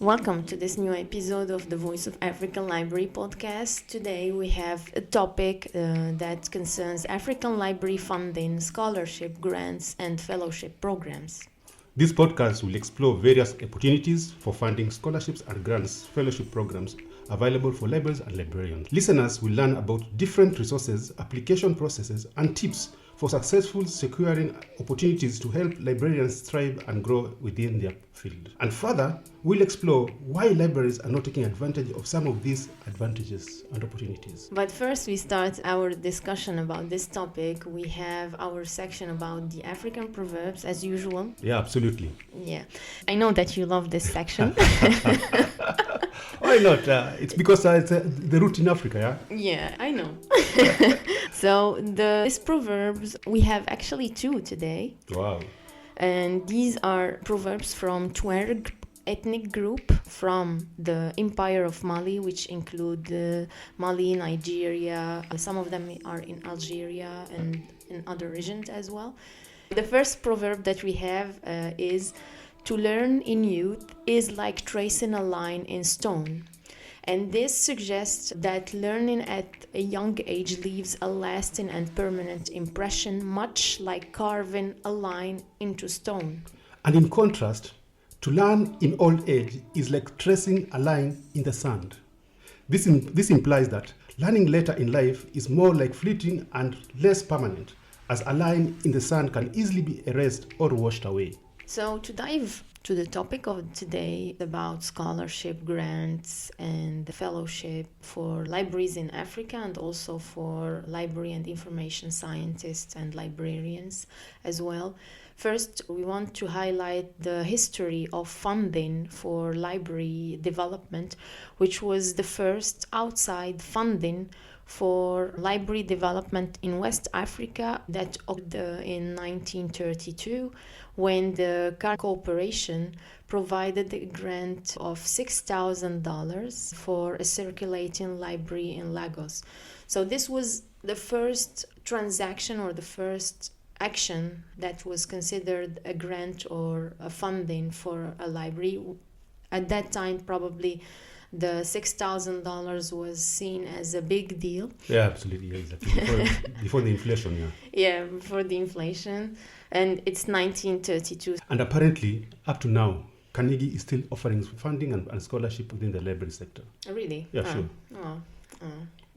Welcome to this new episode of the Voice of African Library podcast. Today we have a topic that concerns African library funding, scholarship, grants, and fellowship programs. This podcast will explore various opportunities for funding scholarships and grants fellowship programs available for libraries and librarians. Listeners will learn about different resources, application processes, and tips for successful securing opportunities to help librarians thrive and grow within their field. And further, we'll explore why libraries are not taking advantage of some of these advantages and opportunities. But first, we start our discussion about this topic. We have our section about the African proverbs, as usual. Yeah, absolutely. Yeah, I know that you love this section. Why not? It's because it's the root in Africa, yeah? Yeah, I know. So these proverbs, we have actually two today. Wow. And these are proverbs from Tuareg ethnic group from the Empire of Mali, which include Mali, Nigeria. Some of them are in Algeria and in other regions as well. The first proverb that we have is, "To learn in youth is like tracing a line in stone." And this suggests that learning at a young age leaves a lasting and permanent impression, much like carving a line into stone. And in contrast, to learn in old age is like tracing a line in the sand. This implies that learning later in life is more like fleeting and less permanent, as a line in the sand can easily be erased or washed away. So to dive to the topic of today about scholarship, grants, and fellowship for libraries in Africa, and also for library and information scientists and librarians as well. First, we want to highlight the history of funding for library development, which was the first outside funding for library development in West Africa that occurred in 1932, when the Car Corporation provided a grant of $6,000 for a circulating library in Lagos. So this was the first transaction or the first action that was considered a grant or a funding for a library. At that time, probably the $6,000 was seen as a big deal. Yeah, absolutely. Yeah, exactly. Before the inflation, yeah. Yeah, before the inflation. And it's 1932. And apparently, up to now, Carnegie is still offering funding and scholarship within the library sector. Really? Yeah, sure.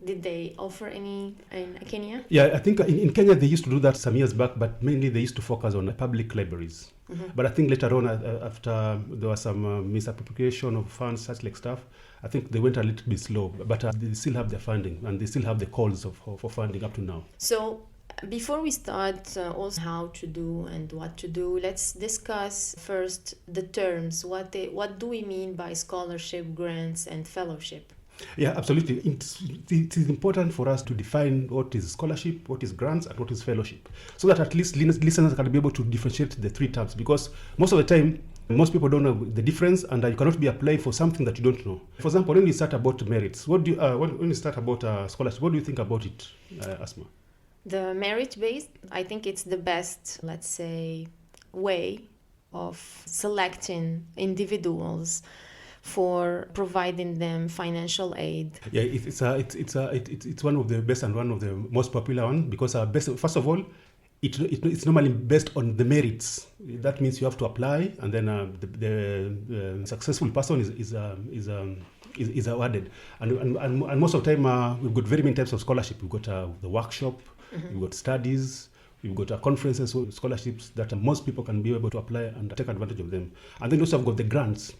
Did they offer any in Kenya? Yeah, I think in Kenya they used to do that some years back, but mainly they used to focus on public libraries. Mm-hmm. But I think later on, after there was some misappropriation of funds, such like stuff, I think they went a little bit slow. But they still have their funding, and they still have the calls for funding up to now. So before we start also how to do and what to do, let's discuss first the terms. What do we mean by scholarship, grants, and fellowship? Yeah, absolutely. It is important for us to define what is scholarship, what is grants, and what is fellowship, so that at least listeners can be able to differentiate the three terms, because most of the time, most people don't know the difference, and you cannot be applying for something that you don't know. For example, when we start about merits, when we start about scholarship, what do you think about it, Asma? The merit-based, I think it's the best, let's say, way of selecting individuals for providing them financial aid. Yeah, it's one of the best and one of the most popular one, because first of all, it's normally based on the merits. That means you have to apply, and then the successful person is awarded. And most of the time, we've got very many types of scholarship. We've got the workshop, mm-hmm. We've got studies, we've got conferences, scholarships that most people can be able to apply and take advantage of them. And then also I've got the grants.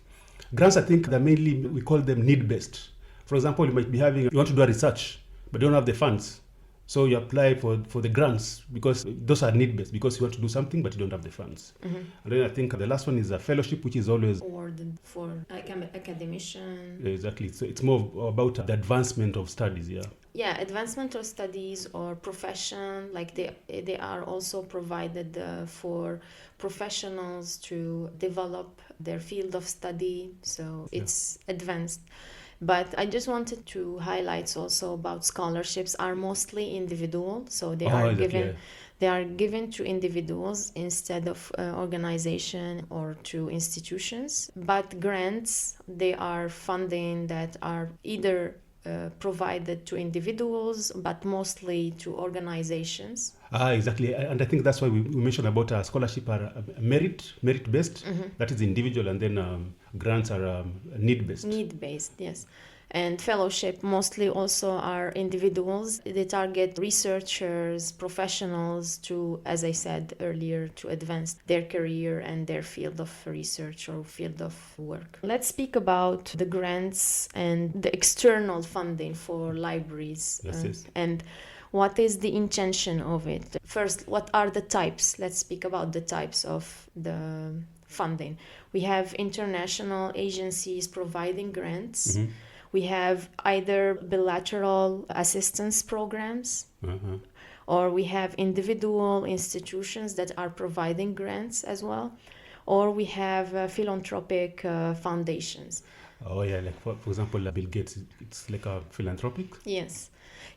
Grants, I think, they're mainly, we call them need-based. For example, you might be you want to do a research, but you don't have the funds. So you apply for the grants, because those are need-based, because you want to do something, but you don't have the funds. Mm-hmm. And then I think the last one is a fellowship, which is always awarded for academician. Exactly. So it's more about the advancement of studies, yeah. Yeah, advancement of studies or profession, like they are also provided for professionals to develop their field of study. So it's advanced. But I just wanted to highlight also about scholarships are mostly individual. So they are given They are given to individuals instead of organization or to institutions. But grants, they are funding that are either provided to individuals, but mostly to organizations. Exactly. And I think that's why we mentioned about scholarship are merit-based, that is individual, and then grants are need-based. Need-based, yes. And fellowship mostly also are individuals. They target researchers, professionals to, as I said earlier, to advance their career and their field of research or field of work. Let's speak about the grants and the external funding for libraries. Yes. And what is the intention of it? First, what are the types? Let's speak about the types of the funding. We have international agencies providing grants. We have either bilateral assistance programs, or we have individual institutions that are providing grants as well, or we have philanthropic foundations. Oh yeah, like for example, Bill Gates, it's like a philanthropic?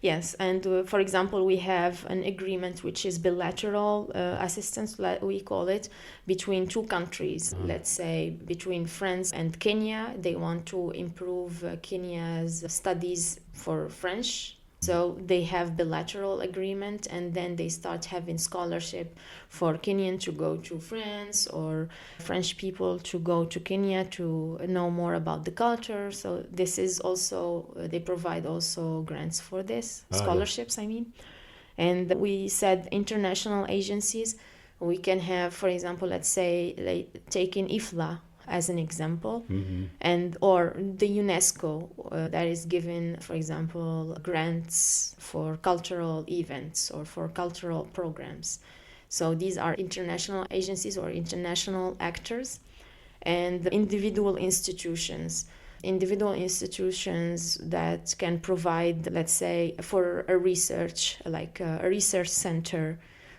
Yes, and for example, we have an agreement which is bilateral assistance, we call it, between two countries. Let's say between France and Kenya. They want to improve Kenya's studies for French. So they have bilateral agreement, and then they start having scholarship for Kenyan to go to France or French people to go to Kenya to know more about the culture. So this is also, they provide also grants for this, scholarships, I mean. And we said international agencies, we can have, for example, let's say, like, taking IFLA as an example, and or the UNESCO that is given, for example, grants for cultural events or for cultural programs. So these are international agencies or international actors, and individual institutions that can provide, let's say, for a research, like a research center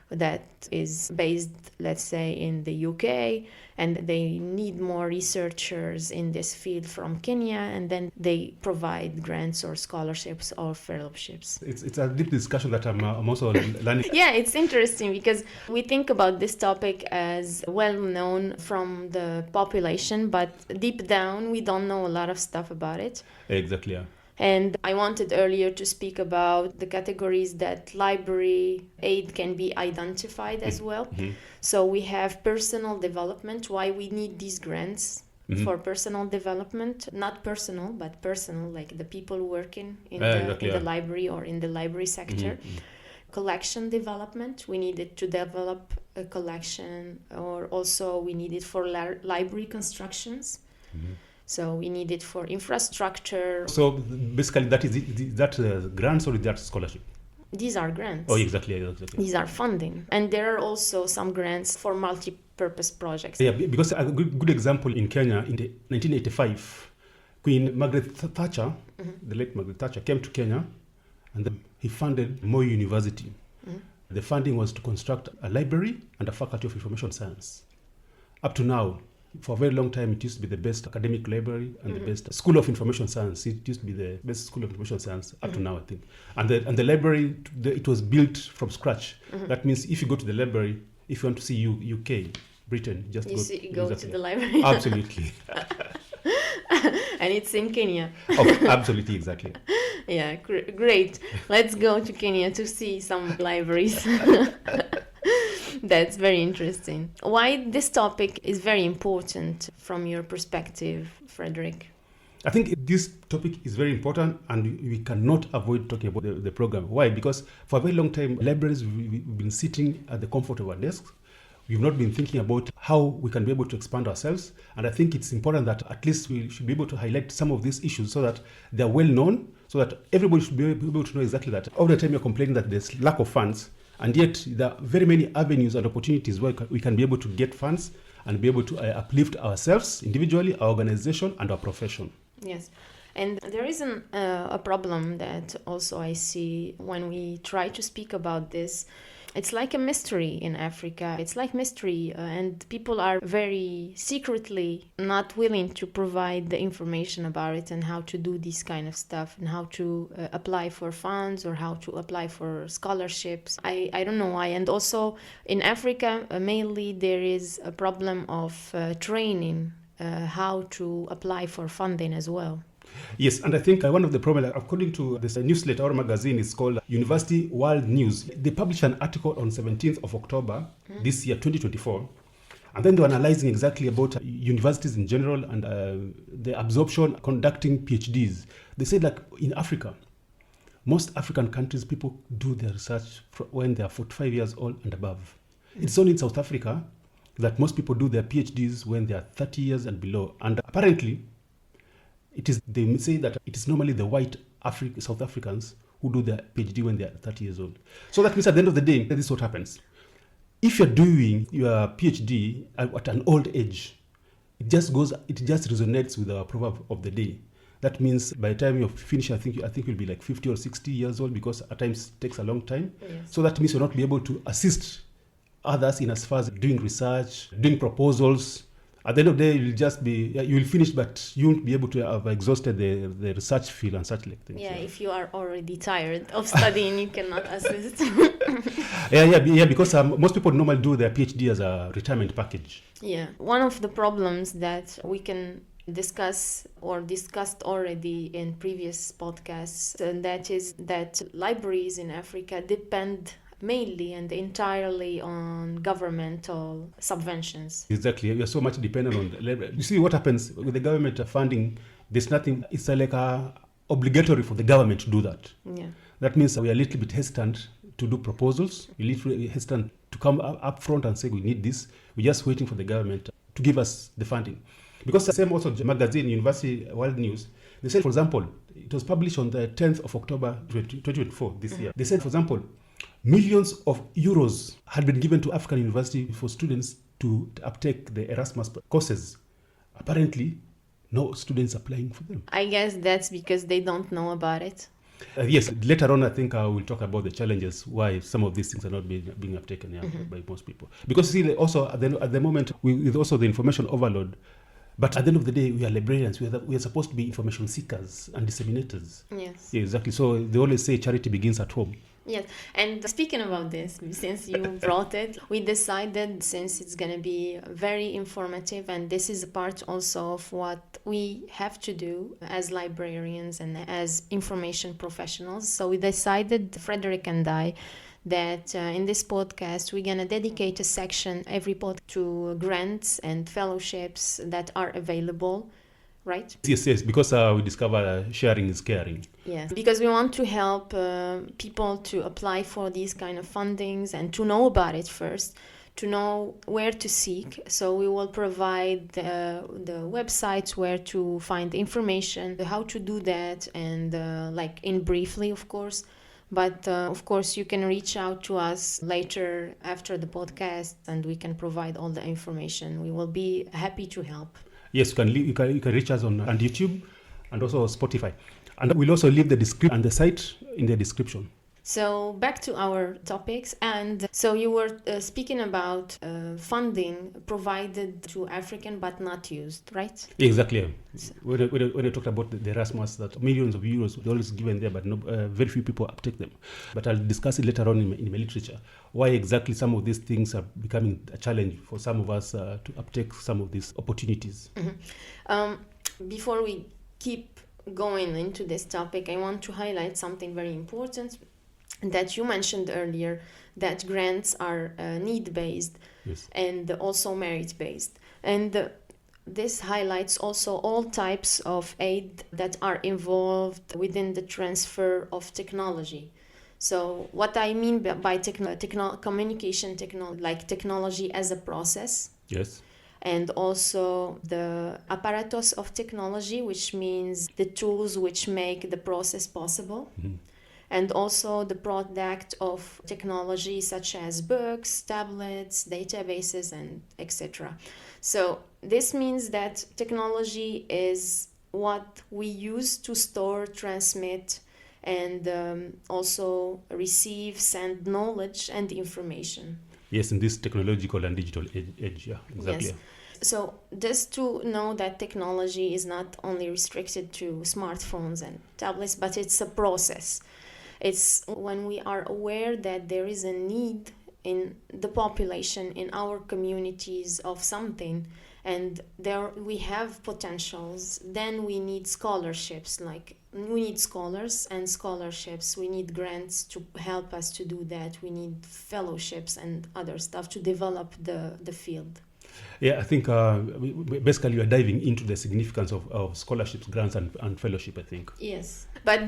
that is based, let's say, in the UK, and they need more researchers in this field from Kenya, and then they provide grants or scholarships or fellowships. It's a deep discussion that I'm also learning. Yeah, it's interesting because we think about this topic as well known from the population, but deep down we don't know a lot of stuff about it. Exactly, yeah. And I wanted earlier to speak about the categories that library aid can be identified as well. So we have personal development, why we need these grants for personal development, not personal, but personal, like the people working in the library or in the library sector. Collection development, we needed to develop a collection, or also we need it for library constructions. So we need it for infrastructure. So basically, that grants or is that scholarship? These are grants. Oh, exactly. These are funding. And there are also some grants for multi-purpose projects. Yeah, because a good example in Kenya, in 1985, Queen Margaret Thatcher, the late Margaret Thatcher, came to Kenya, and then he funded Moi University. The funding was to construct a library and a faculty of information science. Up to now, for a very long time, it used to be the best academic library and the best school of information science. It used to be the best school of information science up to now, I think. And the library, it was built from scratch. That means if you go to the library, if you want to see UK, Britain, just go to the library. Absolutely. And it's in Kenya. Oh, absolutely, exactly. Yeah, great. Let's go to Kenya to see some libraries. That's very interesting. Why this topic is very important from your perspective, Frederick? I think this topic is very important, and we cannot avoid talking about the program. Why? Because for a very long time, libraries, we've been sitting at the comfort of our desks. We've not been thinking about how we can be able to expand ourselves. And I think it's important that at least we should be able to highlight some of these issues so that they're well known, so that everybody should be able to know exactly that. All the time you're complaining that there's lack of funds, and yet there are very many avenues and opportunities where we can be able to get funds and be able to uplift ourselves individually, our organization, and our profession. Yes. And there is a problem that also I see when we try to speak about this. it's like a mystery in Africa. It's like mystery, and people are very secretly not willing to provide the information about it and how to do this kind of stuff and how to apply for funds or how to apply for scholarships. I don't know why. And also in Africa, mainly there is a problem of training how to apply for funding as well. Yes, and I think one of the problems, according to this newsletter or magazine, is called University World News. They published an article on 17th of October this year, 2024, and then they were analyzing exactly about universities in general and the absorption conducting PhDs. They said like in Africa, most African countries, people do their research when they are 45 years old and above. It's only in South Africa that most people do their PhDs when they are 30 years and below. And apparently, they say that it is normally the white South Africans who do their PhD when they are 30 years old. So that means at the end of the day, this is what happens. If you're doing your PhD at an old age, it just resonates with our proverb of the day. That means by the time you finish, I think you'll be like 50 or 60 years old, because at times it takes a long time. Yes. So that means you'll not be able to assist others in as far as doing research, doing proposals. At the end of the day, you will finish, but you won't be able to have exhausted the research field and such like things. Yeah, if you are already tired of studying, you cannot assist. Yeah, because most people normally do their PhD as a retirement package. Yeah, one of the problems that we can discuss or discussed already in previous podcasts, and that is that libraries in Africa depend mainly and entirely on governmental subventions. Exactly. We are so much dependent on the library. You see what happens with the government funding, there's nothing, it's like obligatory for the government to do that. Yeah. That means we are a little bit hesitant to do proposals. We're a little hesitant to come up front and say we need this. We're just waiting for the government to give us the funding. Because the same also magazine, University World News, they said, for example, it was published on the 10th of October 2024 this year. They said, for example, millions of euros had been given to African universities for students to uptake the Erasmus courses. Apparently, no students applying for them. I guess that's because they don't know about it. Yes, later on I think I will talk about the challenges why some of these things are not being uptaken by most people. Because see, also at the moment, with also the information overload, but at the end of the day, we are librarians. We are supposed to be information seekers and disseminators. Yes. Yeah, exactly. So they always say charity begins at home. Yes, and speaking about this, since you brought it, we decided, since it's going to be very informative, and this is a part also of what we have to do as librarians and as information professionals. So we decided, Frederick and I, that in this podcast we're going to dedicate a section every pod to grants and fellowships that are available. Right? Yes, because we discover sharing is caring. Yes, because we want to help people to apply for these kind of fundings and to know about it first, to know where to seek. So we will provide the websites where to find information, how to do that, and like in briefly, of course. But of course, you can reach out to us later after the podcast, and we can provide all the information. We will be happy to help. Yes, you can reach us on YouTube and also Spotify. And we'll also leave the description and the site in the description. So back to our topics. And so you were speaking about funding provided to African but not used, right? Exactly. When I talked about the Erasmus, that millions of euros were always given there, but very few people uptake them. But I'll discuss it later on in my literature, why exactly some of these things are becoming a challenge for some of us to uptake some of these opportunities. Mm-hmm. Before we keep going into this topic, I want to highlight something very important that you mentioned earlier, that grants are need-based. Yes. And also merit-based. And this highlights also all types of aid that are involved within the transfer of technology. So what I mean by communication technology, like technology as a process. Yes. And also the apparatus of technology, which means the tools which make the process possible. Mm-hmm. And also the product of technology such as books, tablets, databases, and etc. So this means that technology is what we use to store, transmit, and also receive, send knowledge and information. Yes, in this technological and digital age, yeah, exactly. Yes. So just to know that technology is not only restricted to smartphones and tablets, but it's a process. It's when we are aware that there is a need in the population, in our communities of something, and there we have potentials, then we need scholarships. Like we need scholars and scholarships, we need grants to help us to do that, we need fellowships and other stuff to develop the field. Yeah, I think basically you are diving into the significance of scholarships, grants, and fellowship, I think. Yes, but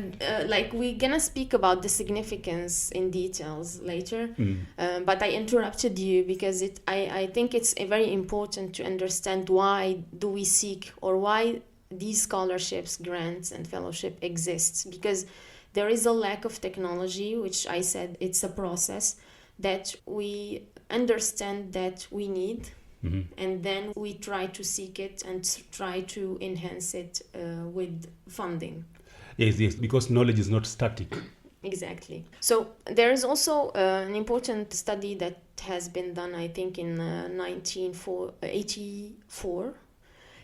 like we're gonna speak about the significance in details later. But I interrupted you because I think it's very important to understand why do we seek, or why these scholarships, grants, and fellowship exists, because there is a lack of technology, which I said it's a process that we understand that we need. And then we try to seek it and try to enhance it with funding. Yes, because knowledge is not static. Exactly. So there is also an important study that has been done, I think, in 1984.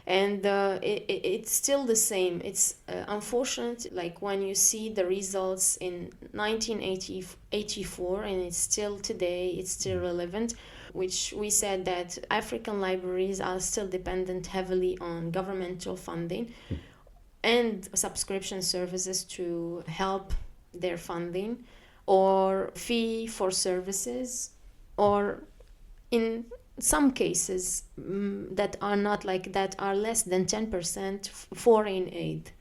And it's still the same. It's unfortunate, like when you see the results in 1984, and it's still today, it's still relevant, which we said that African libraries are still dependent heavily on governmental funding and subscription services to help their funding, or fee for services, or in some cases that are not like that, are less than 10% foreign aid.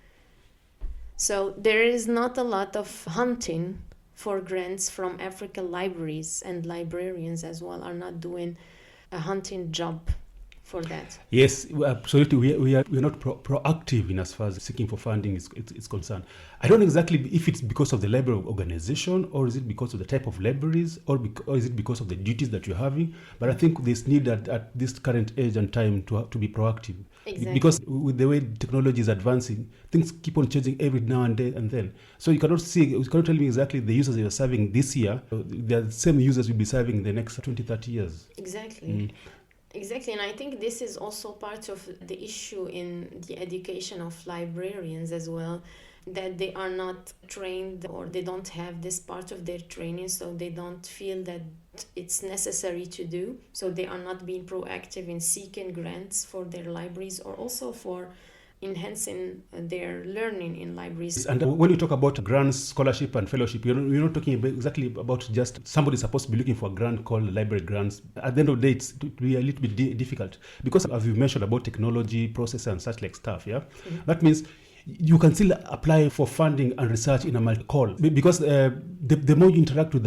So there is not a lot of hunting for grants from African libraries, and librarians as well are not doing a hunting job for that. Yes, absolutely. We are not proactive in as far as seeking for funding is concerned. I don't know exactly if it's because of the library organization, or is it because of the type of libraries, or is it because of the duties that you're having. But I think there's need at this current age and time to be proactive. Exactly. Because with the way technology is advancing, things keep on changing every now and then. So you cannot tell me exactly the users you're serving this year. They're the same users you'll be serving in the next 20, 30 years. Exactly. Exactly, and I think this is also part of the issue in the education of librarians as well, that they are not trained, or they don't have this part of their training, so they don't feel that it's necessary to do. So they are not being proactive in seeking grants for their libraries, or also for enhancing their learning in libraries. And when you talk about grants, scholarship, and fellowship, you're not talking exactly about just somebody supposed to be looking for a grant called library grants. At the end of the day, it will be a little bit difficult, because as you mentioned about technology, process, and such like stuff, yeah? That means you can still apply for funding and research in a multi-call, because the more you interact with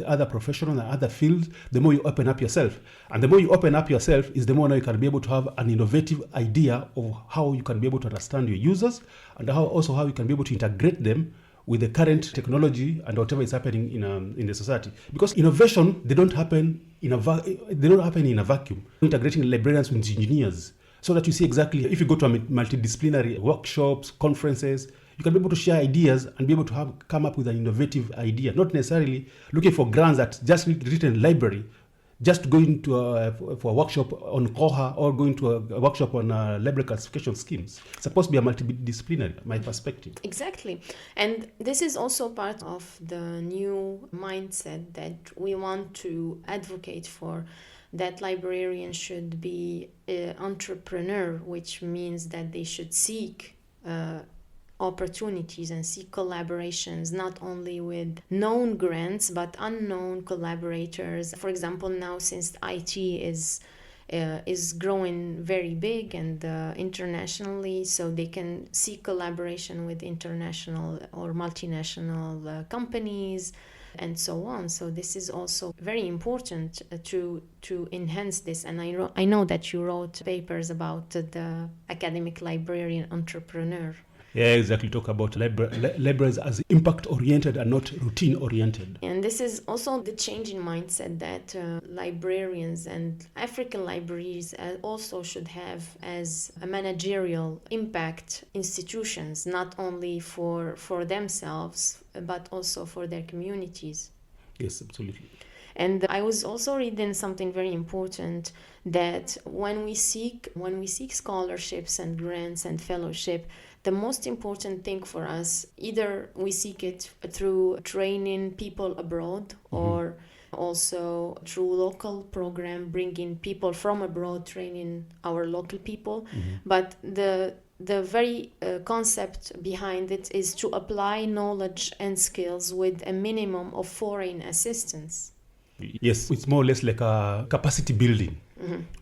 other professionals and other fields, the more you open up yourself. And the more you open up yourself is the more now you can be able to have an innovative idea of how you can be able to understand your users, and how you can be able to integrate them with the current technology and whatever is happening in the society. Because innovation, they don't happen in a vacuum. Integrating librarians with engineers, so that you see exactly, if you go to a multidisciplinary workshops, conferences, you can be able to share ideas and be able to come up with an innovative idea, not necessarily looking for grants that just written library, just going to for a workshop on Koha, or going to a workshop on library classification schemes. It's supposed to be a multidisciplinary, my perspective. Exactly. And this is also part of the new mindset that we want to advocate for, that librarians should be entrepreneur, which means that they should seek opportunities and seek collaborations, not only with known grants but unknown collaborators. For example, now since IT is growing very big and internationally, so they can seek collaboration with international or multinational companies and so on. So this is also very important to enhance this. And I know that you wrote papers about the academic librarian entrepreneur. Yeah, exactly. Talk about libraries as impact-oriented and not routine-oriented. And this is also the change in mindset that librarians and African libraries also should have as a managerial impact institutions, not only for themselves, but also for their communities. Yes, absolutely. And I was also reading something very important, that when we seek scholarships and grants and fellowship, the most important thing for us, either we seek it through training people abroad, or also through local program, bringing people from abroad, training our local people. But the very concept behind it is to apply knowledge and skills with a minimum of foreign assistance. Yes, it's more or less like a capacity building.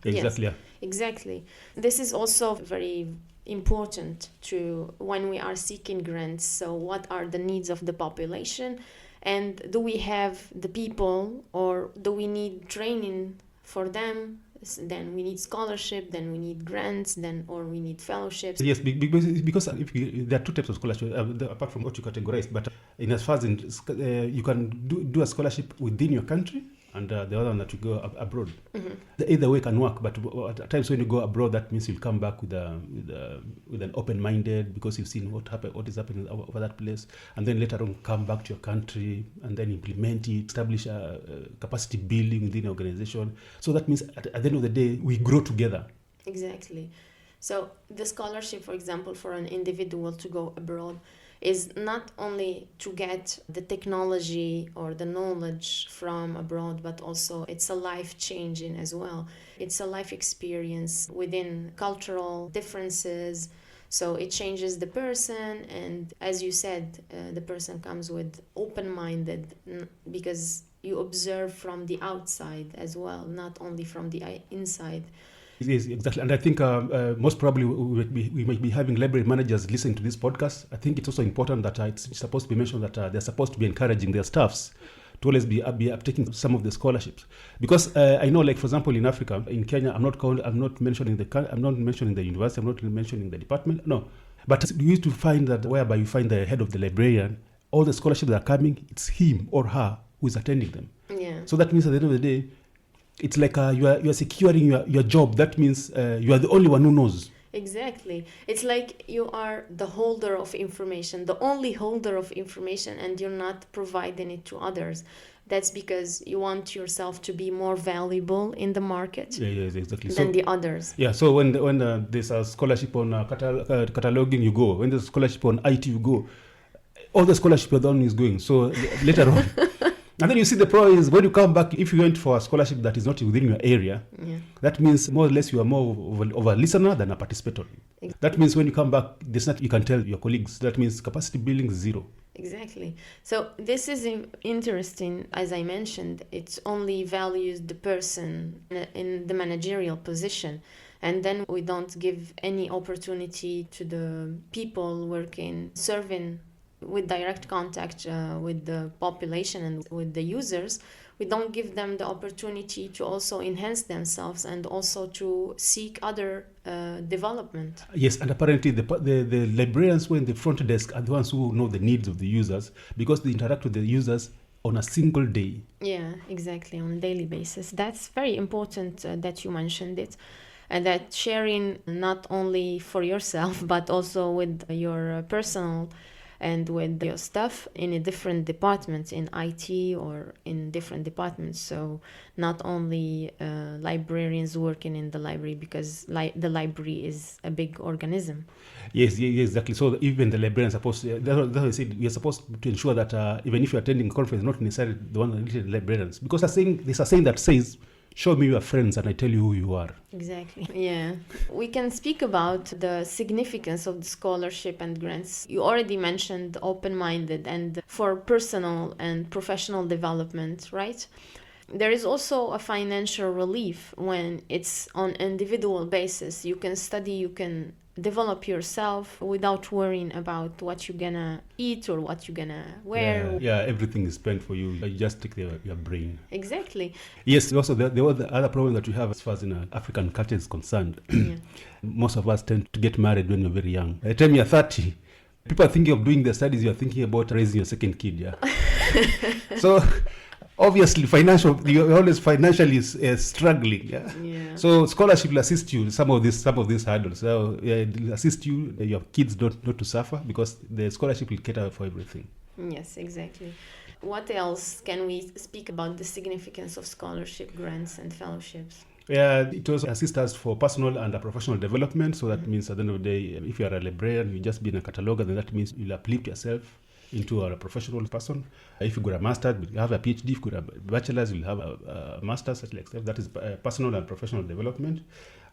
Exactly. Yes, exactly. This is also very important to when we are seeking grants. So what are the needs of the population, and do we have the people, or do we need training for them? Then we need scholarship, then we need grants, or we need fellowships. Yes, because there are two types of scholarship, apart from what you categorize. But in as far as you can do a scholarship within your country, and the other one that you go abroad. Either way can work, but at times when you go abroad, that means you'll come back with an open-minded, because you've seen what is happening over that place, and then later on come back to your country and then implement it, establish a capacity building within the organization. So that means at the end of the day, we grow together. Exactly. So the scholarship, for example, for an individual to go abroad is not only to get the technology or the knowledge from abroad, but also it's a life changing as well. It's a life experience within cultural differences. So it changes the person, and as you said, the person comes with open-minded, because you observe from the outside as well, not only from the inside. Yes, exactly. And I think most probably we might be having library managers listening to this podcast. I think it's also important that it's supposed to be mentioned that they're supposed to be encouraging their staffs to always be uptaking some of the scholarships. Because I know, like, for example, in Africa, in Kenya, I'm not mentioning the university, I'm not mentioning the department, no. But you used to find that whereby you find the head of the librarian, all the scholarships that are coming, it's him or her who is attending them. Yeah. So that means at the end of the day, it's like you are securing your job. That means you are the only one who knows. Exactly. It's like you are the holder of information, the only holder of information, and you're not providing it to others. That's because you want yourself to be more valuable in the market exactly. than the others. Yeah, so when there's a scholarship on cataloging, you go. When there's a scholarship on IT, you go. All the scholarship you're the one is going. So later on... And then you see the problem is when you come back, if you went for a scholarship that is not within your area, that means more or less you are more of a listener than a participator. Exactly. That means when you come back, there's nothing you can tell your colleagues. That means capacity building is zero. Exactly. So this is interesting. As I mentioned, it only values the person in the managerial position. And then we don't give any opportunity to the people working, serving with direct contact with the population and with the users. We don't give them the opportunity to also enhance themselves and also to seek other development. Yes, and apparently the librarians who are in the front desk are the ones who know the needs of the users, because they interact with the users on a single day. Yeah, exactly, on a daily basis. That's very important that you mentioned it. And that sharing not only for yourself, but also with your personal and with your staff in a different departments, in IT or in different departments. So not only librarians working in the library, because the library is a big organism. Yes, exactly. So even the librarians are supposed to, that's what I said, we are supposed to ensure that even if you're attending a conference, not necessarily the one that is librarians. Because there's a saying that says, show me your friends and I tell you who you are. Exactly. Yeah. We can speak about the significance of the scholarship and grants. You already mentioned open-minded and for personal and professional development, right? There is also a financial relief when it's on individual basis. You can study, you can develop yourself without worrying about what you're gonna eat or what you're gonna wear. Yeah, everything is spent for you. You just take your brain. Exactly. Yes, also the other problem that we have as far as African culture is concerned. Yeah. Most of us tend to get married when we're very young. By the time you're 30, People are thinking of doing their studies, you're thinking about raising your second kid, yeah. So obviously you're always financially struggling, yeah? Yeah. So scholarship will assist you some of these hurdles. So it will assist you, your kids not to suffer, because the scholarship will cater for everything. Yes, exactly. What else can we speak about the significance of scholarship grants and fellowships? Yeah, it also assists us for personal and professional development. So that means at the end of the day, if you are a librarian, you just being a cataloger, then that means you'll uplift yourself into a professional person. If you got a master's, you have a PhD. If you got a bachelor's, you'll have a master's, such like that. That is personal and professional development.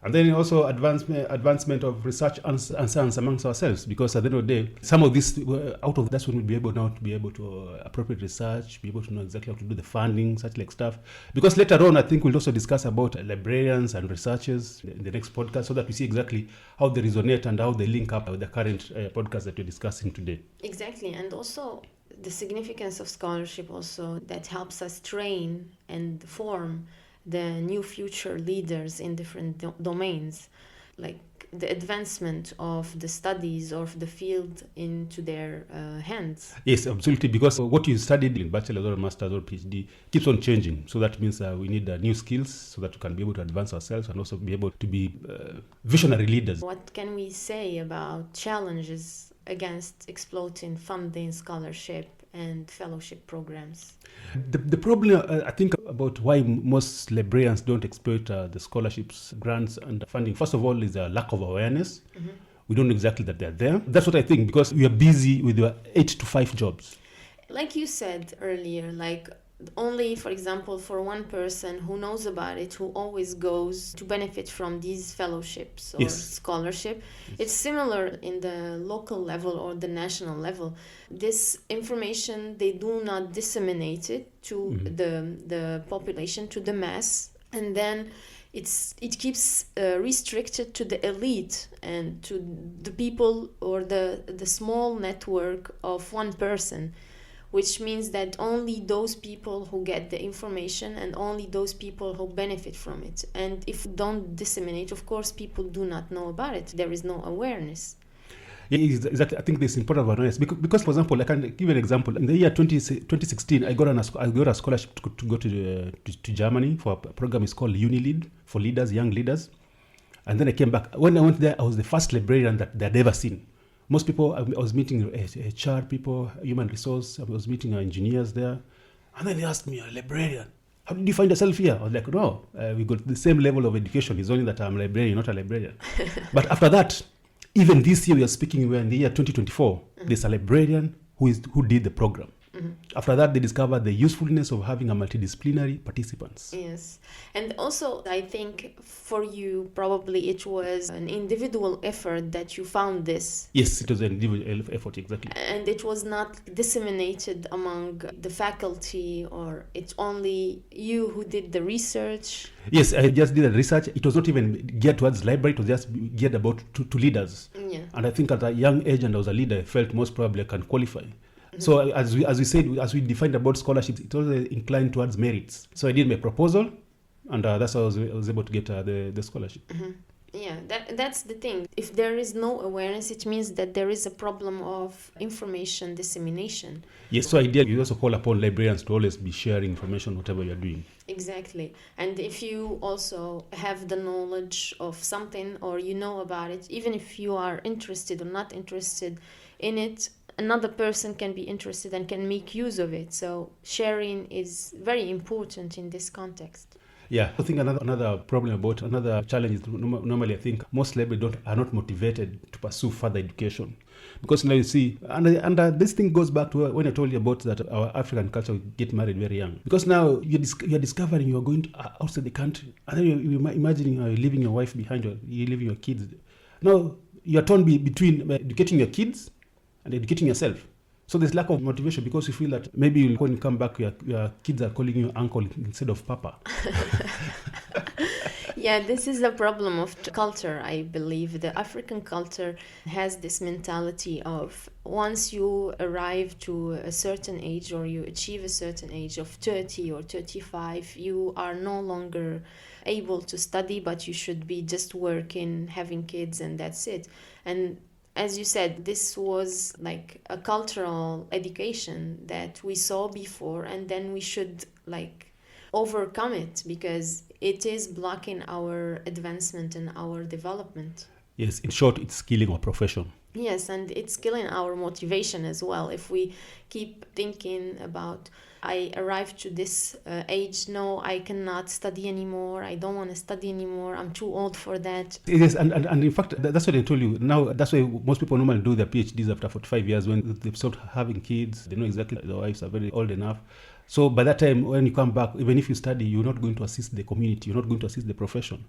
And then also advancement of research and science amongst ourselves, because at the end of the day, some of this, out of that's when we'll be able now to be able to appropriate research, be able to know exactly how to do the funding, such like stuff. Because later on, I think we'll also discuss about librarians and researchers in the next podcast, so that we see exactly how they resonate and how they link up with the current podcast that we're discussing today. Exactly, and also the significance of scholarship also that helps us train and form the new future leaders in different domains, like the advancement of the studies of the field into their hands. Yes, absolutely, because what you studied in bachelor's or master's or PhD keeps on changing. So that means we need new skills so that we can be able to advance ourselves and also be able to be visionary leaders. What can we say about challenges against exploiting funding, scholarship and fellowship programs? The problem, I think, about why most librarians don't exploit the scholarships, grants, and funding, first of all, is a lack of awareness. Mm-hmm. We don't know exactly that they're there. That's what I think, because we are busy with your 8 to 5 jobs. Like you said earlier, like only, for example, for one person who knows about it, who always goes to benefit from these fellowships or scholarship. It's similar in the local level or the national level. This information, they do not disseminate it to the population, to the mass, and then it keeps restricted to the elite and to the people or the small network of one person, which means that only those people who get the information and only those people who benefit from it. And if we don't disseminate, of course, people do not know about it. There is no awareness. Yeah, exactly. I think there's important awareness because, for example, I can give you an example. In the year 2016, I got a scholarship to go to Germany for a program. It's called UniLead, for leaders, young leaders. And then I came back. When I went there, I was the first librarian that they'd ever seen. Most people, I was meeting HR people, human resource, I was meeting engineers there. And then they asked me, a librarian, how did you find yourself here? I was like, no, we got the same level of education. It's only that I'm a librarian, not a librarian. But after that, even this year we are speaking, we're in the year 2024, there's a librarian who did the program. Mm-hmm. After that, they discovered the usefulness of having a multidisciplinary participants. Yes. And also, I think for you, probably it was an individual effort that you found this. Yes, it was an individual effort, exactly. And it was not disseminated among the faculty, or it's only you who did the research? Yes, I just did the research. It was not even geared towards library, it was just geared about to leaders. Yeah. And I think at a young age, and I was a leader, I felt most probably I can qualify. So as we said, as we defined about scholarships, it was inclined towards merits. So I did my proposal, and that's how I was able to get the scholarship. Mm-hmm. Yeah, that's the thing. If there is no awareness, it means that there is a problem of information dissemination. Yes, so ideally, you also call upon librarians to always be sharing information, whatever you're doing. Exactly. And if you also have the knowledge of something or you know about it, even if you are interested or not interested in it, another person can be interested and can make use of it. So sharing is very important in this context. Yeah, I think another challenge is normally I think most librarians are not motivated to pursue further education. Because now you see, and this thing goes back to when I told you about that our African culture, we get married very young. Because now you're discovering you're going outside the country, and then you're imagining you're leaving your wife behind, or you're leaving your kids. Now you're torn between educating your kids and educating yourself. So there's lack of motivation because you feel that maybe when you come back, your kids are calling you uncle instead of papa. Yeah, this is a problem of culture, I believe. The African culture has this mentality of once you arrive to a certain age or you achieve a certain age of 30 or 35, you are no longer able to study, but you should be just working, having kids, and that's it. And as you said, this was like a cultural education that we saw before, and then we should like overcome it because it is blocking our advancement and our development. Yes, in short, it's killing our profession. Yes, and it's killing our motivation as well. If we keep thinking about, I arrived to this age, no, I cannot study anymore, I don't want to study anymore, I'm too old for that. Yes, and in fact, that's what I told you. Now, that's why most people normally do their PhDs after 45 years when they've stopped having kids. They know exactly their wives are very old enough. So by that time, when you come back, even if you study, you're not going to assist the community, you're not going to assist the profession.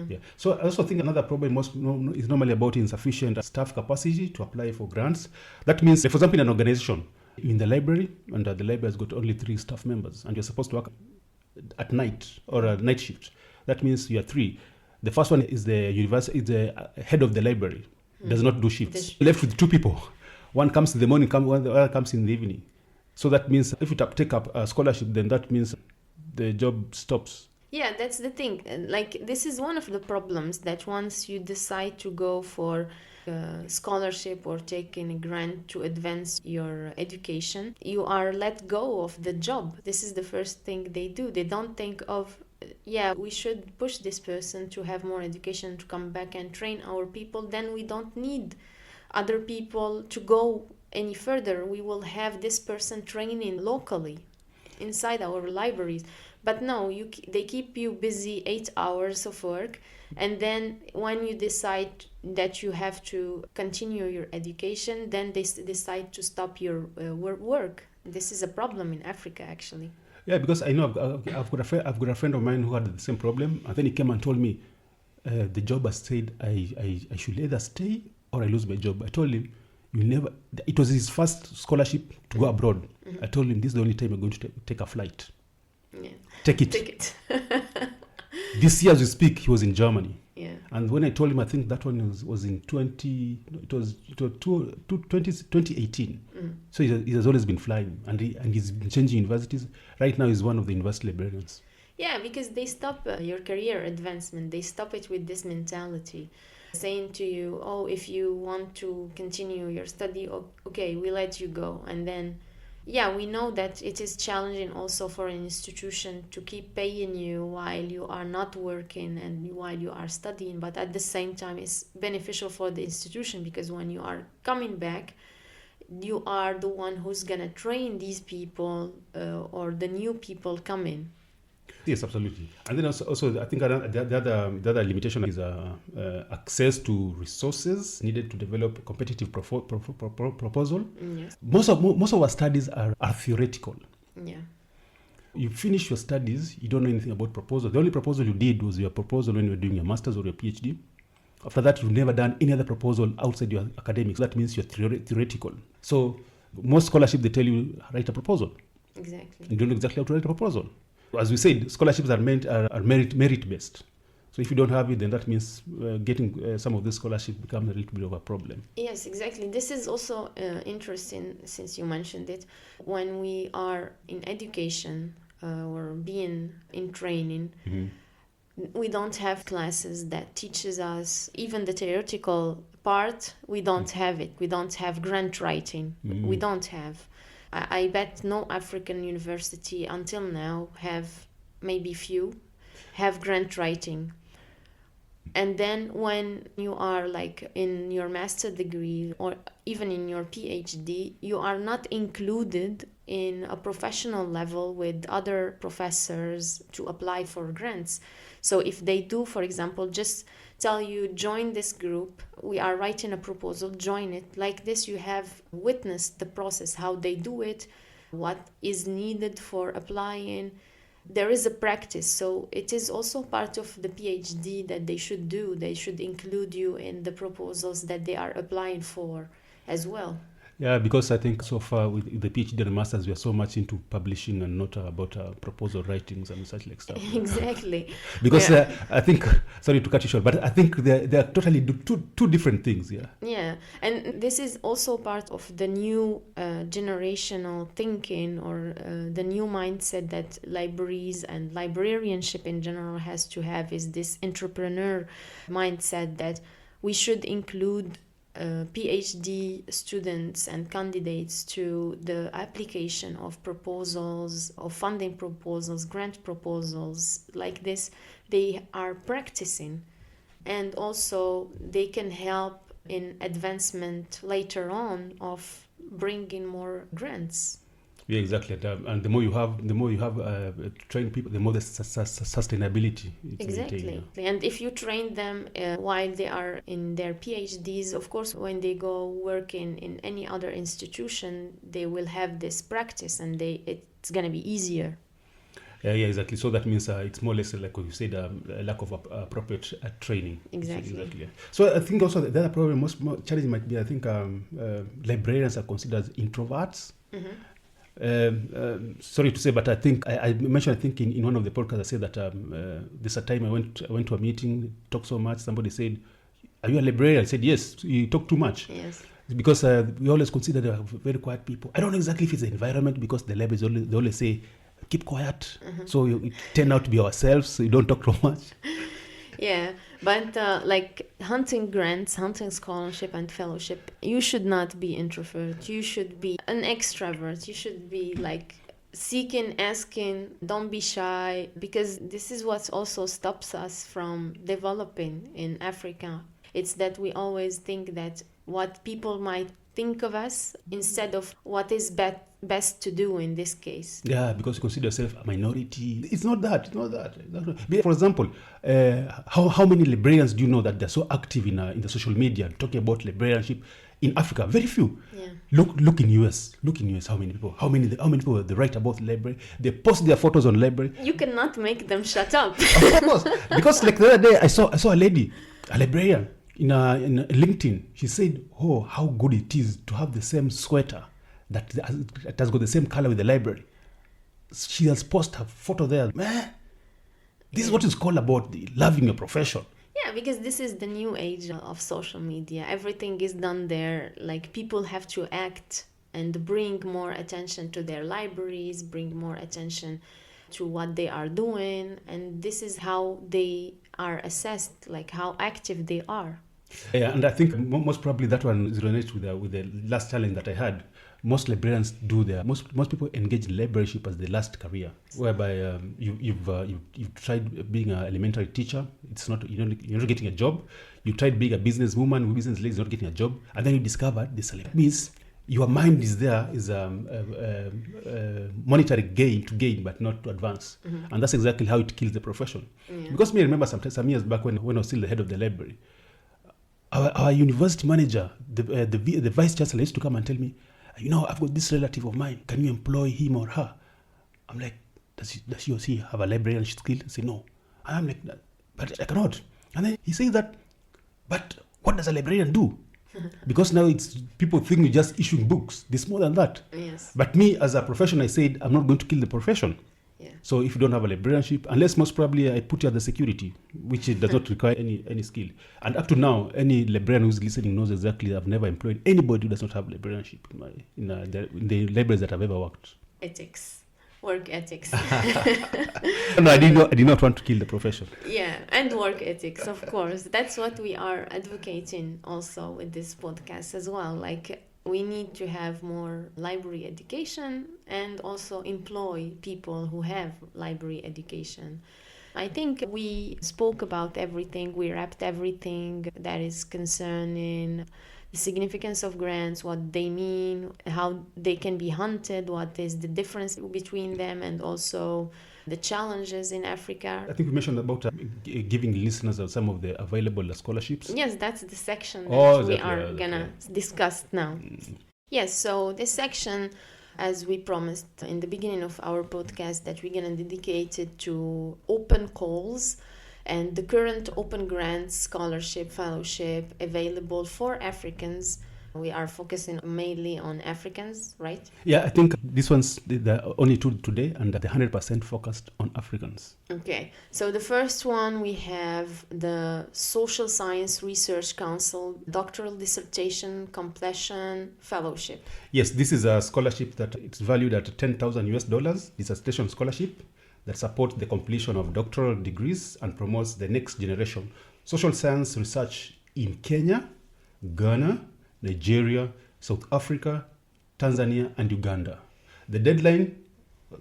Yeah. So I also think another problem is normally about insufficient staff capacity to apply for grants. That means, like, for example, in an organization, in the library, and the library has got only 3 staff members, and you're supposed to work at night or a night shift. That means you are 3. The first one is the head of the library, does not do shifts. Left with 2 people. One comes in the morning, the other comes in the evening. So that means if you take up a scholarship, then that means the job stops. Yeah, that's the thing. Like, this is one of the problems, that once you decide to go for a scholarship or taking a grant to advance your education, you are let go of the job. This is the first thing they do. They don't think of, yeah, we should push this person to have more education, to come back and train our people. Then we don't need other people to go any further. We will have this person training locally inside our libraries. But no, they keep you busy 8 hours of work, and then when you decide that you have to continue your education, then they decide to stop your work. This is a problem in Africa, actually. Yeah, because I know I've got a friend of mine who had the same problem, and then he came and told me the job has said I should either stay or I lose my job. I told him, you never. It was his first scholarship to go abroad. I told him, this is the only time you're going to take a flight. Yeah. Take it. Take it. This year as we speak, he was in Germany. Yeah. And when I told him, I think that one was in 2018. So he has always been flying, and he's been changing universities. Right now, he's one of the university librarians. Yeah, because they stop your career advancement. They stop it with this mentality, saying to you, oh, if you want to continue your study, okay, we let you go. And then, yeah, we know that it is challenging also for an institution to keep paying you while you are not working and while you are studying, but at the same time it's beneficial for the institution, because when you are coming back, you are the one who's gonna train these people or the new people coming. Yes, absolutely. And then also I think the other limitation is access to resources needed to develop a competitive proposal. Yes. Most of our studies are theoretical. Yeah. You finish your studies, you don't know anything about proposal. The only proposal you did was your proposal when you were doing your master's or your PhD. After that, you've never done any other proposal outside your academics. That means you're theoretical. So most scholarships, they tell you, write a proposal. Exactly. You don't know exactly how to write a proposal. As we said, scholarships are merit based. So if you don't have it, then that means getting some of this scholarship becomes a little bit of a problem. Yes, exactly. This is also interesting, since you mentioned it. When we are in education or being in training, we don't have classes that teaches us even the theoretical part. We don't have it. We don't have grant writing. We don't have. I bet no African university until now have, maybe few, have grant writing. And then when you are like in your master degree or even in your PhD, you are not included in a professional level with other professors to apply for grants. So if they do, for example, just tell you, join this group, we are writing a proposal, join it. Like this, you have witnessed the process, how they do it, what is needed for applying. There is a practice, so it is also part of the PhD that they should do. They should include you in the proposals that they are applying for as well. Yeah, because I think so far with the PhD and masters, we are so much into publishing and not about proposal writings and such like stuff. Exactly. Because I think, sorry to cut you short, but I think they are totally two different things. Yeah. Yeah, and this is also part of the new generational thinking or the new mindset that libraries and librarianship in general has to have, is this entrepreneur mindset that we should include PhD students and candidates to the application of proposals, of funding proposals, grant proposals like this, they are practicing. And also they can help in advancement later on of bringing more grants. Yeah, exactly. And the more you have trained people, the more the sustainability. Exactly. And if you train them while they are in their PhDs, of course, when they go work in any other institution, they will have this practice, and it's going to be easier. Yeah, exactly. So that means it's more or less like what you said, a lack of appropriate training. Exactly. So I think also the other problem, most challenge might be, I think librarians are considered introverts. Sorry to say, but I think I mentioned, I think in one of the podcasts, I said that there's a time I went to a meeting, talked so much, somebody said, "Are you a librarian?" I said, "Yes." "You talk too much." Yes. Because we always consider they are very quiet people. I don't know exactly if it's the environment, because the libraries they always say, keep quiet. So you turn out to be ourselves, so you don't talk too much. Yeah, but like hunting grants, hunting scholarship and fellowship, you should not be introvert. You should be an extrovert. You should be like seeking, asking, don't be shy, because this is what also stops us from developing in Africa. It's that we always think that what people might think of us instead of what is best to do in this case. Yeah, because you consider yourself a minority. It's not that. For example, how many librarians do you know that they're so active in the social media talking about librarianship in Africa? Very few. Yeah. Look in US. How many people they write about library? They post their photos on library. You cannot make them shut up. Of course, because like the other day I saw a lady, a librarian in LinkedIn. She said, "Oh, how good it is to have the same sweater that has got the same color with the library." She has posted her photo there. Man, this is what it's called about loving your profession. Yeah, because this is the new age of social media. Everything is done there. Like, people have to act and bring more attention to their libraries, bring more attention to what they are doing. And this is how they are assessed, like how active they are. Yeah, and I think most probably that one relates with the last challenge that I had. Most librarians do most people engage in librarianship as their last career, whereby you've tried being an elementary teacher. It's not, you're not getting a job. You tried being a businesswoman, business lady, is not getting a job, and then you discovered this means your mind is there is monetary gain, but not to advance. And that's exactly how it kills the profession. Yeah. Because I remember some years back when I was still the head of the library, our university manager, the vice chancellor, used to come and tell me, "I've got this relative of mine. Can you employ him or her?" I'm like, does he or she have a librarian skill? I say, no. And I'm like, but I cannot. And then he says that, but what does a librarian do? Because now it's people think you're just issuing books. There's more than that. Yes. But me as a profession, I said, I'm not going to kill the profession. Yeah. So if you don't have a librarianship, unless most probably I put you at the security, which does not require any skill. And up to now, any librarian who's listening knows exactly I've never employed anybody who does not have librarianship in the libraries that I've ever worked. Work ethics. No, I did not want to kill the profession. Yeah, and work ethics, of course. That's what we are advocating also with this podcast as well. Like, we need to have more library education and also employ people who have library education. I think we spoke about everything. We wrapped everything that is concerning the significance of grants, what they mean, how they can be hunted, what is the difference between them, and also the challenges in Africa. I think we mentioned about giving listeners some of the available scholarships. Yes, that's the section that we are gonna discuss now. Yes, so this section, as we promised in the beginning of our podcast, that we're gonna dedicate it to open calls and the current open grants, scholarship, fellowship available for Africans. We are focusing mainly on Africans, right? Yeah, I think this one's the only two today, and the 100% focused on Africans. Okay, so the first one, we have the Social Science Research Council Doctoral Dissertation Completion Fellowship. Yes, this is a scholarship that it's valued at $10,000 dissertation scholarship that supports the completion of doctoral degrees and promotes the next generation social science research in Kenya, Ghana, Nigeria, South Africa, Tanzania, and Uganda. The deadline,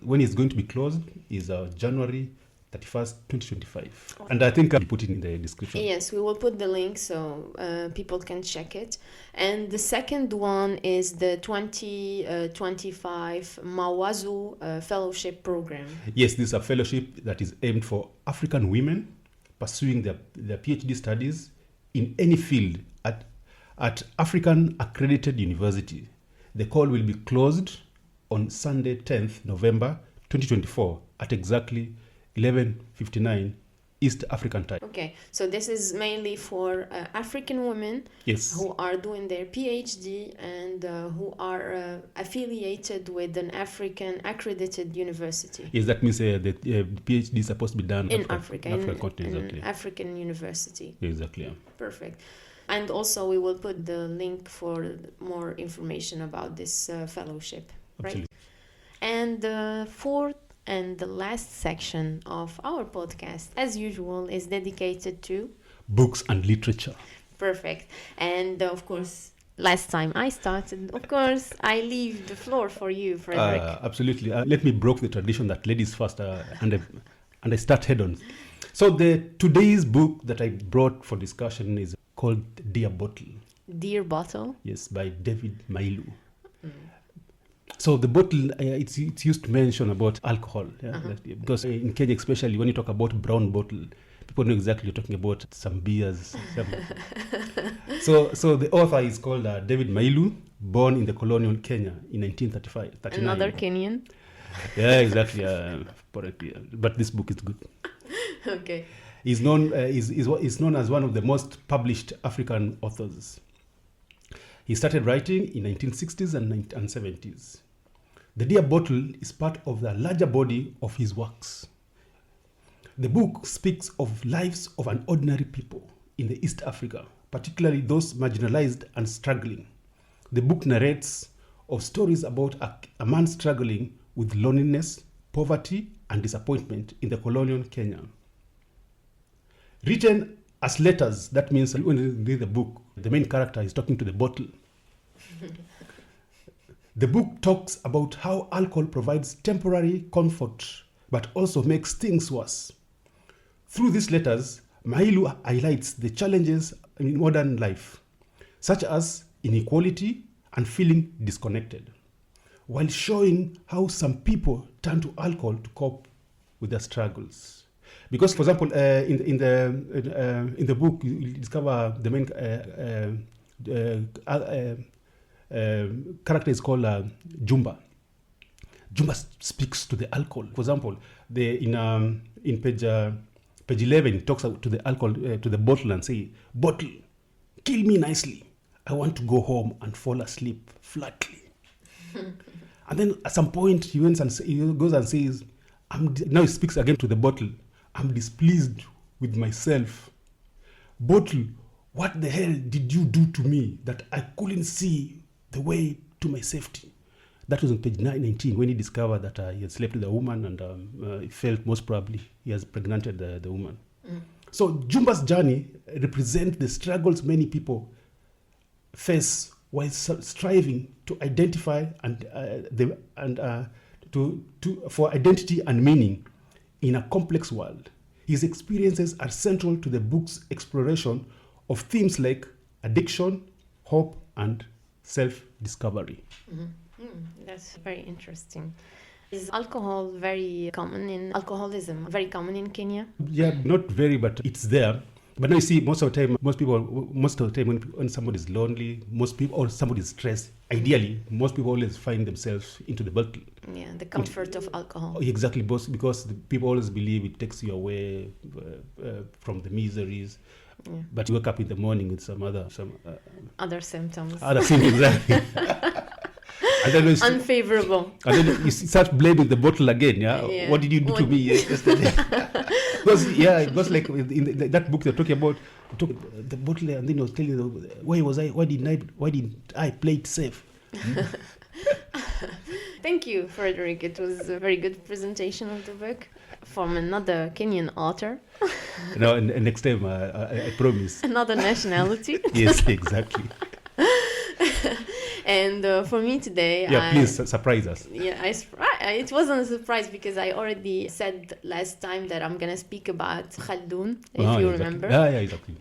when it's going to be closed, is January 31st, 2025. And I think I'll put it in the description. Yes, we will put the link so people can check it. And the second one is the 2025 Mawazu Fellowship Program. Yes, this is a fellowship that is aimed for African women pursuing their PhD studies in any field at African accredited university. The call will be closed on Sunday, 10th November 2024 at exactly 11:59 East African time. Okay, so this is mainly for African women who are doing their PhD and who are affiliated with an African accredited university. Yes, that means the PhD is supposed to be done in Africa, in exactly. African university. Exactly. Yeah. Perfect. And also we will put the link for more information about this fellowship. Absolutely. Right? And the fourth and the last section of our podcast, as usual, is dedicated to books and literature. Perfect. And of course, last time I started, of course, I leave the floor for you, Frederick. Absolutely. Let me break the tradition that ladies first, and I start head on. So today's book that I brought for discussion is called Dear Bottle. Dear Bottle? Yes, by David Mailu. So the bottle, it's used to mention about alcohol, because in Kenya especially, when you talk about brown bottle, people know exactly you're talking about some beers. So the author is called David Mailu, born in the colonial Kenya in 1939. Another Kenyan? Yeah, exactly. But this book is good. Okay. He's known as one of the most published African authors. He started writing in 1960s and 70s. The Dear Bottle is part of the larger body of his works. The book speaks of lives of an ordinary people in the East Africa, particularly those marginalized and struggling. The book narrates of stories about a man struggling with loneliness, poverty, and disappointment in the colonial Kenya. Written as letters, that means when you read the book, the main character is talking to the bottle. The book talks about how alcohol provides temporary comfort, but also makes things worse. Through these letters, Mailu highlights the challenges in modern life, such as inequality and feeling disconnected, while showing how some people turn to alcohol to cope with their struggles. Because, for example, in the book, you discover the main character is called Jumba. Jumba speaks to the alcohol. For example, in page 11, it talks to the alcohol, to the bottle, and say, "Bottle, kill me nicely. I want to go home and fall asleep flatly." And then at some point, he goes and says, now he speaks again to the bottle. "I'm displeased with myself. Bottle, what the hell did you do to me that I couldn't see the way to my safety?" That was on page 19 when he discovered that he had slept with a woman and he felt most probably he has pregnanted the woman. So Jumba's journey represents the struggles many people face while striving to identify for identity and meaning in a complex world. His experiences are central to the book's exploration of themes like addiction, hope, and self-discovery. That's very interesting. Is alcoholism very common in Kenya? Yeah, not very, but it's there. But now you see, most of the time when somebody is lonely, or somebody is stressed, ideally, most people always find themselves into the bottle. Yeah, the comfort of alcohol. Exactly, because people always believe it takes you away from the miseries. Yeah. But you wake up in the morning with some other symptoms. Other symptoms, exactly. And then unfavorable. And then you start blaming the bottle again. Yeah, what did you do to me yesterday? Because like in that book they're talking about the bottle, and then he was telling you, why didn't I play it safe? Thank you, Frederick. It was a very good presentation of the book from another Kenyan author. No, and next time, I promise. Another nationality. Yes, exactly. And for me today, Please surprise us. Yeah, it wasn't a surprise because I already said last time that I'm gonna speak about Khaldun, if you remember. Yeah, exactly.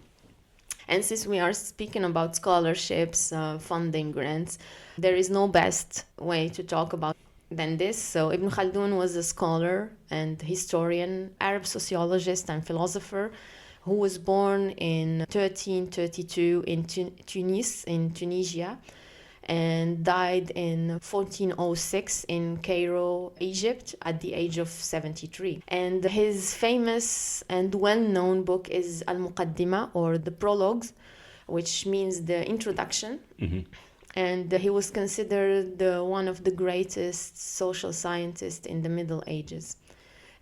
And since we are speaking about scholarships, funding, grants, there is no best way to talk about than this. So Ibn Khaldun was a scholar and historian, Arab sociologist and philosopher who was born in 1332 in Tunis, in Tunisia, and died in 1406 in Cairo, Egypt, at the age of 73. And his famous and well-known book is Al-Muqaddima, or the Prologues, which means the introduction. Mm-hmm. And he was considered one of the greatest social scientists in the Middle Ages.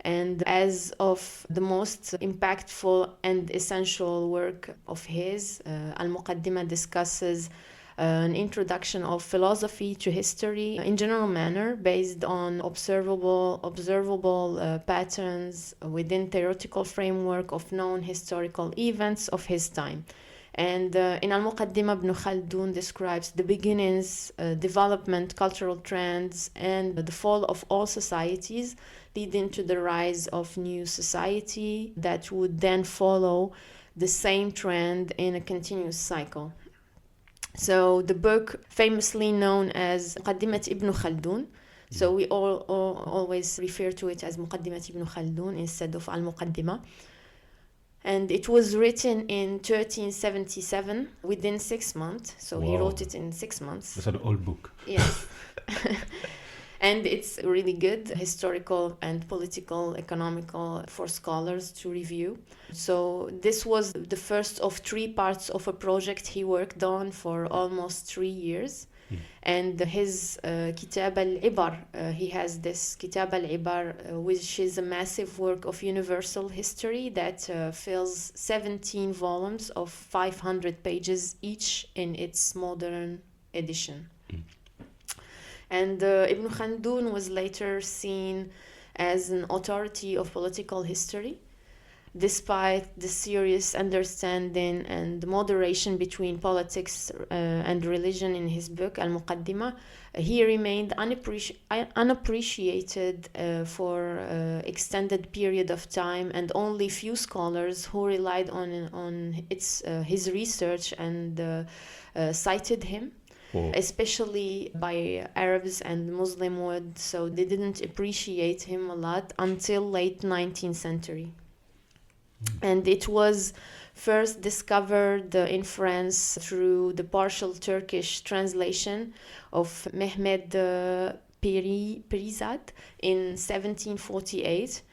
And as of the most impactful and essential work of his, Al-Muqaddima discusses an introduction of philosophy to history in general manner based on observable patterns within theoretical framework of known historical events of his time. And in Al-Muqaddimah, Ibn Khaldun describes the beginnings, development, cultural trends, and the fall of all societies, leading to the rise of new society that would then follow the same trend in a continuous cycle. So the book, famously known as Muqaddimat Ibn Khaldun, so we all always refer to it as Muqaddimat Ibn Khaldun instead of Al-Muqaddimah. And it was written in 1377 within 6 months. So he wrote it in 6 months. That's an old book. Yes. And it's really good, historical and political, economical, for scholars to review. So this was the first of 3 parts of a project he worked on for almost 3 years. And his Kitab al-Ibar, he has this Kitab al-Ibar, which is a massive work of universal history that fills 17 volumes of 500 pages each in its modern edition. And Ibn Khaldun was later seen as an authority of political history. Despite the serious understanding and moderation between politics and religion in his book, Al-Muqaddimah, he remained unappreciated for extended period of time, and only few scholars who relied on his research and cited him. Especially by Arabs and Muslim world, so they didn't appreciate him a lot until late 19th century. And it was first discovered in France through the partial Turkish translation of Mehmed Perizat in 1748.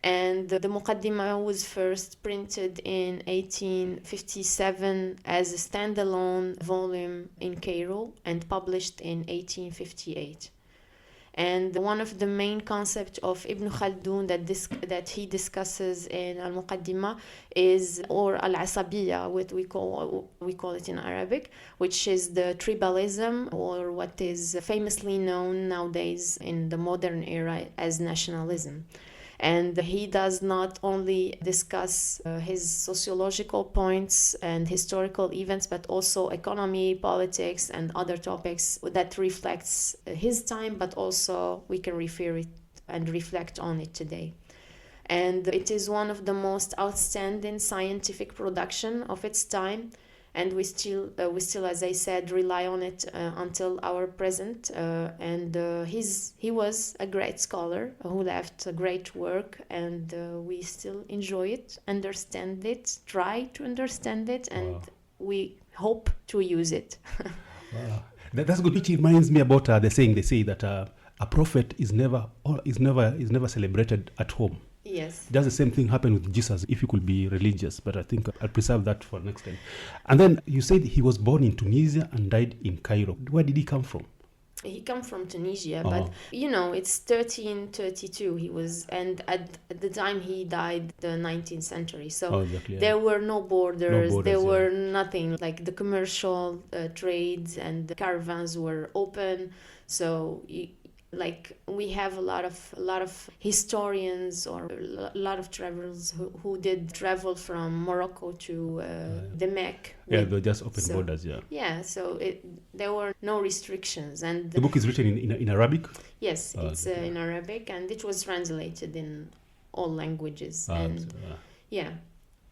And the Muqaddimah was first printed in 1857 as a standalone volume in Cairo and published in 1858. And one of the main concepts of Ibn Khaldun that he discusses in Al-Muqaddimah is, or Al-Asabiyya, what we call it in Arabic, which is the tribalism, or what is famously known nowadays in the modern era as nationalism. And he does not only discuss his sociological points and historical events, but also economy, politics, and other topics that reflects his time, but also we can refer it and reflect on it today. And it is one of the most outstanding scientific production of its time. And we still, as I said, rely on it until our present. He was a great scholar who left a great work, and we still enjoy it, understand it, try to understand it, and we hope to use it. Wow. That's good. Which reminds me about the saying. They say that a prophet is never celebrated at home. Yes. Does the same thing happen with Jesus if he could be religious? But I think I'll preserve that for next time. And then you said he was born in Tunisia and died in Cairo. Where did he come from? He come from Tunisia, but it's 1332. He was, and at the time he died, the 19th century. So exactly, there were no borders. There were nothing, like the commercial trades and the caravans were open. So Like we have a lot of historians or a lot of travelers who did travel from Morocco to the Mecca. Yeah, they just open borders. Yeah. Yeah, so there were no restrictions, and The book is written in Arabic. Yes, it's in Arabic, and it was translated in all languages. Yeah,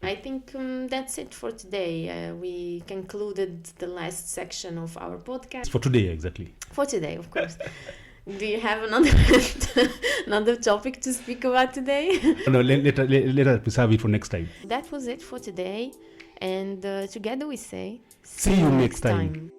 I think that's it for today. We concluded the last section of our podcast. For today, exactly. For today, of course. Do you have another topic to speak about today? No, let us preserve it for next time. That was it for today, and together we say, see you next time.